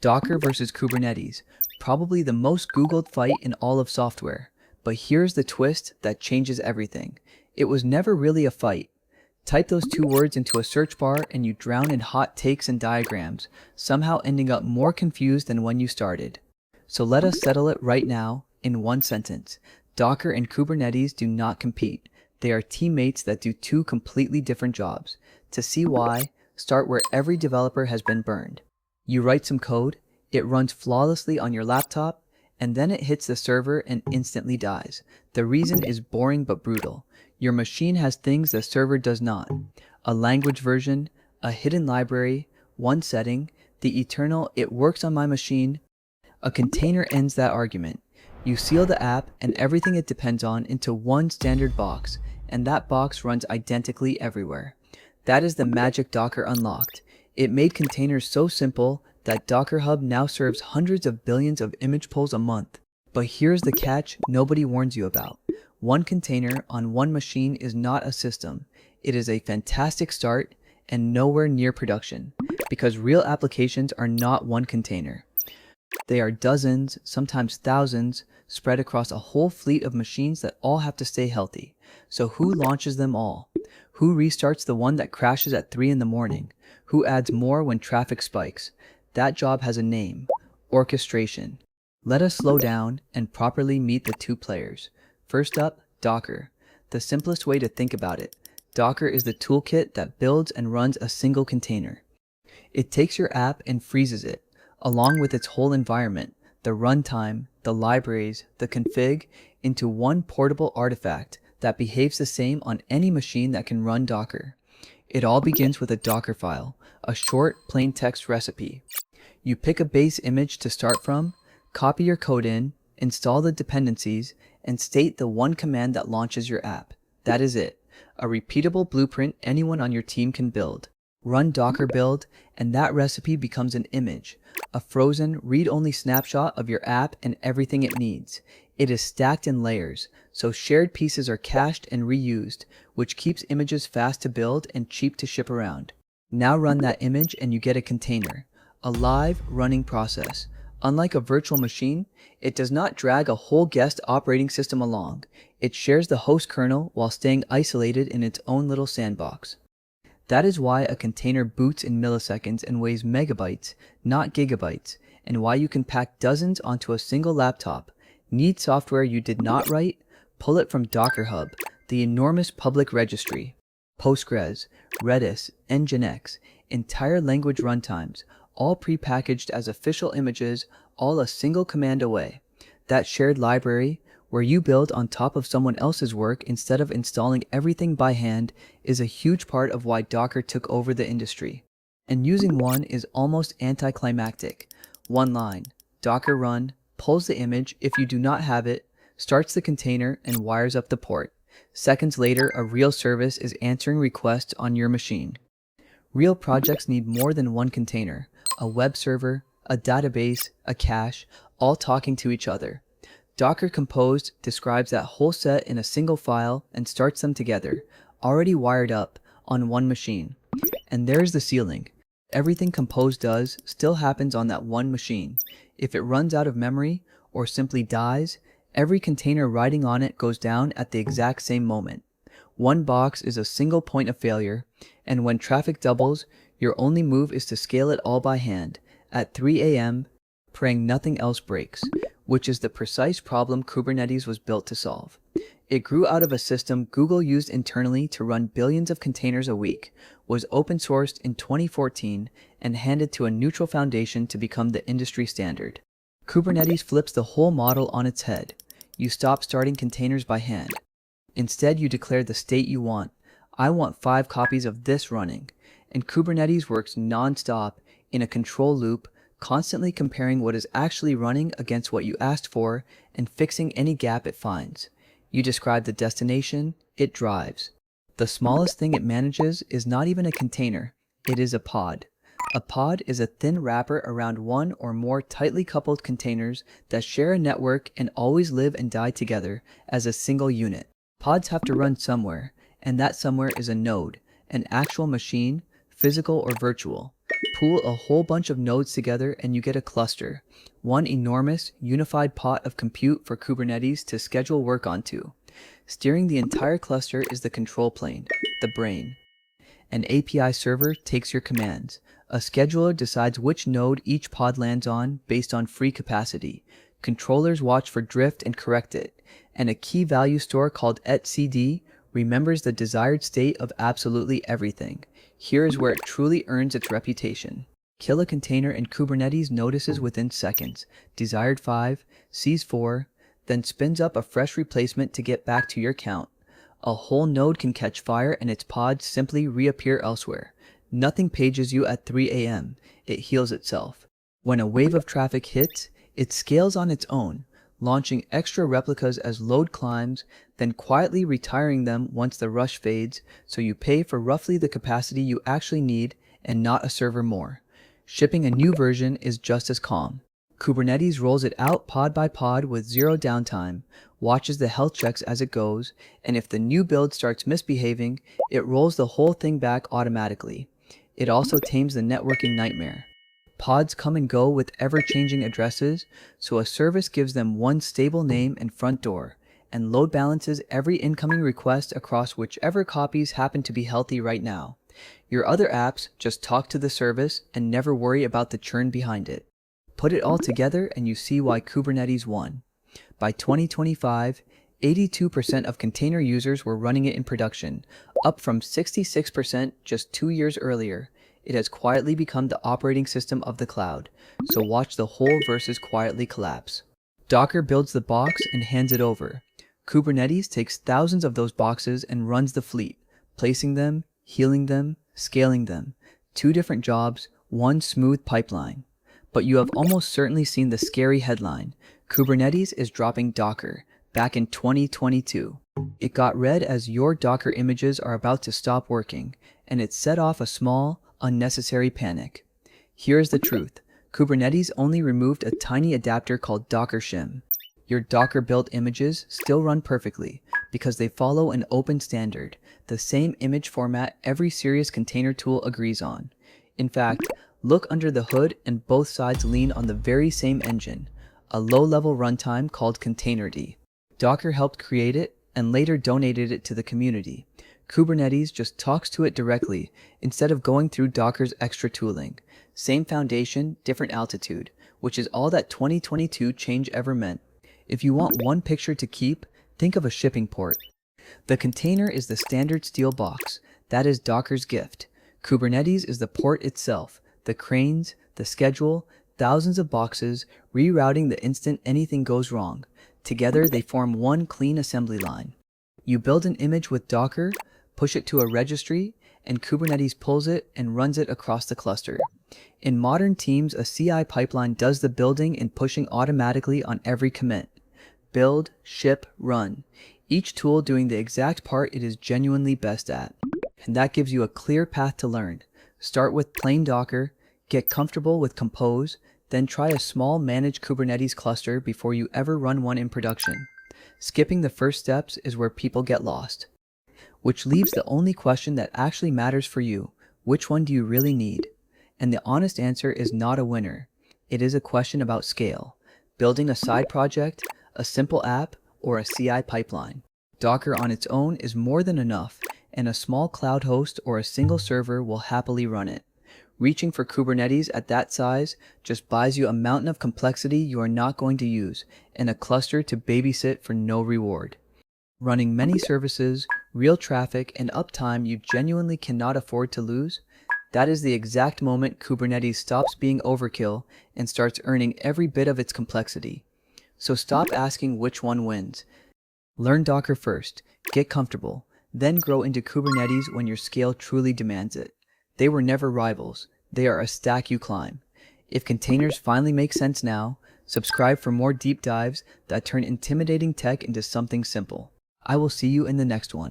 Docker versus Kubernetes, probably the most Googled fight in all of software. But here's the twist that changes everything. It was never really a fight. Type those two words into a search bar and you drown in hot takes and diagrams, somehow ending up more confused than when you started. So let us settle it right now in one sentence. Docker and Kubernetes do not compete. They are teammates that do two completely different jobs. To see why, start where every developer has been burned. You write some code, it runs flawlessly on your laptop, and then it hits the server and instantly dies. The reason is boring but brutal. Your machine has things the server does not. A language version, a hidden library, one setting, the eternal "it works on my machine." A container ends that argument. You seal the app and everything it depends on into one standard box, and that box runs identically everywhere. That is the magic Docker unlocked. It made containers so simple that Docker Hub now serves hundreds of billions of image pulls a month. But here's the catch nobody warns you about. One container on one machine is not a system. It is a fantastic start and nowhere near production, because real applications are not one container. They are dozens, sometimes thousands, spread across a whole fleet of machines that all have to stay healthy. So who launches them all? Who restarts the one that crashes at 3 in the morning? Who adds more when traffic spikes? That job has a name: orchestration. Let us slow down and properly meet the two players. First up, Docker. The simplest way to think about it, Docker is the toolkit that builds and runs a single container. It takes your app and freezes it, along with its whole environment, the runtime, the libraries, the config, into one portable artifact that behaves the same on any machine that can run Docker. It all begins with a Docker file, a short, plain text recipe. You pick a base image to start from, copy your code in, install the dependencies, and state the one command that launches your app. That is it. A repeatable blueprint anyone on your team can build. Run Docker build, and that recipe becomes an image, a frozen, read-only snapshot of your app and everything it needs. It is stacked in layers, so shared pieces are cached and reused, which keeps images fast to build and cheap to ship around. Now run that image and you get a container, a live, running process. Unlike a virtual machine, it does not drag a whole guest operating system along. It shares the host kernel while staying isolated in its own little sandbox. That is why a container boots in milliseconds and weighs megabytes, not gigabytes, and why you can pack dozens onto a single laptop. Need software you did not write? Pull it from Docker Hub, the enormous public registry. Postgres, Redis, Nginx, entire language runtimes, all prepackaged as official images, all a single command away. That shared library, where you build on top of someone else's work instead of installing everything by hand, is a huge part of why Docker took over the industry. And using one is almost anticlimactic. One line, Docker run, pulls the image if you do not have it, starts the container, and wires up the port. Seconds later, a real service is answering requests on your machine. Real projects need more than one container, a web server, a database, a cache, all talking to each other. Docker Compose describes that whole set in a single file and starts them together, already wired up, on one machine. And there's the ceiling. Everything Compose does still happens on that one machine. If it runs out of memory, or simply dies, every container riding on it goes down at the exact same moment. One box is a single point of failure, and when traffic doubles, your only move is to scale it all by hand, at 3 a.m., praying nothing else breaks, which is the precise problem Kubernetes was built to solve. It grew out of a system Google used internally to run billions of containers a week, was open sourced in 2014, and handed to a neutral foundation to become the industry standard. Kubernetes flips the whole model on its head. You stop starting containers by hand. Instead, you declare the state you want. I want 5 copies of this running. And Kubernetes works non-stop in a control loop, constantly comparing what is actually running against what you asked for and fixing any gap it finds. You describe the destination, it drives. The smallest thing it manages is not even a container, it is a pod. A pod is a thin wrapper around one or more tightly coupled containers that share a network and always live and die together as a single unit. Pods have to run somewhere, and that somewhere is a node, an actual machine, physical or virtual. pool a whole bunch of nodes together and you get a cluster, one enormous, unified pot of compute for Kubernetes to schedule work onto. Steering the entire cluster is the control plane, the brain. An API server takes your commands. A scheduler decides which node each pod lands on based on free capacity. Controllers watch for drift and correct it. And a key value store called etcd remembers the desired state of absolutely everything. Here is where it truly earns its reputation. Kill a container and Kubernetes notices within seconds. Desired 5, sees 4, then spins up a fresh replacement to get back to your count. A whole node can catch fire and its pods simply reappear elsewhere. Nothing pages you at 3 a.m. It heals itself. When a wave of traffic hits, it scales on its own, launching extra replicas as load climbs, then quietly retiring them once the rush fades, so you pay for roughly the capacity you actually need and not a server more. Shipping a new version is just as calm. Kubernetes rolls it out pod by pod with zero downtime, watches the health checks as it goes, and if the new build starts misbehaving, it rolls the whole thing back automatically. It also tames the networking nightmare. Pods come and go with ever-changing addresses, so a service gives them one stable name and front door, and load balances every incoming request across whichever copies happen to be healthy right now. Your other apps just talk to the service and never worry about the churn behind it. Put it all together and you see why Kubernetes won. By 2025, 82% of container users were running it in production, up from 66% just 2 years earlier. It has quietly become the operating system of the cloud, so watch the whole versus quietly collapse. Docker builds the box and hands it over. Kubernetes takes thousands of those boxes and runs the fleet, placing them, healing them, scaling them. 2 different jobs, one smooth pipeline. But you have almost certainly seen the scary headline. Kubernetes is dropping Docker, back in 2022. It got read as your Docker images are about to stop working, and it set off a small, unnecessary panic. Here's the truth. Kubernetes only removed a tiny adapter called Dockershim. Your Docker-built images still run perfectly, because they follow an open standard, the same image format every serious container tool agrees on. In fact, look under the hood and both sides lean on the very same engine, a low-level runtime called containerd. Docker helped create it and later donated it to the community. Kubernetes just talks to it directly instead of going through Docker's extra tooling. Same foundation, different altitude, which is all that 2022 change ever meant. If you want one picture to keep, think of a shipping port. The container is the standard steel box. That is Docker's gift. Kubernetes is the port itself, the cranes, the schedule, thousands of boxes, rerouting the instant anything goes wrong. Together they form one clean assembly line. You build an image with Docker, push it to a registry, and Kubernetes pulls it and runs it across the cluster. In modern teams, a CI pipeline does the building and pushing automatically on every commit. Build, ship, run. Each tool doing the exact part it is genuinely best at. And that gives you a clear path to learn. Start with plain Docker, get comfortable with Compose, then try a small managed Kubernetes cluster before you ever run one in production. Skipping the first steps is where people get lost. Which leaves the only question that actually matters for you. Which one do you really need? And the honest answer is not a winner. It is a question about scale. Building a side project, a simple app, or a CI pipeline. Docker on its own is more than enough, and a small cloud host or a single server will happily run it. Reaching for Kubernetes at that size just buys you a mountain of complexity you are not going to use, and a cluster to babysit for no reward. Running many services, real traffic, and uptime you genuinely cannot afford to lose, that is the exact moment Kubernetes stops being overkill and starts earning every bit of its complexity. So stop asking which one wins. Learn Docker first, get comfortable, then grow into Kubernetes when your scale truly demands it. They were never rivals. They are a stack you climb. If containers finally make sense now, subscribe for more deep dives that turn intimidating tech into something simple. I will see you in the next one.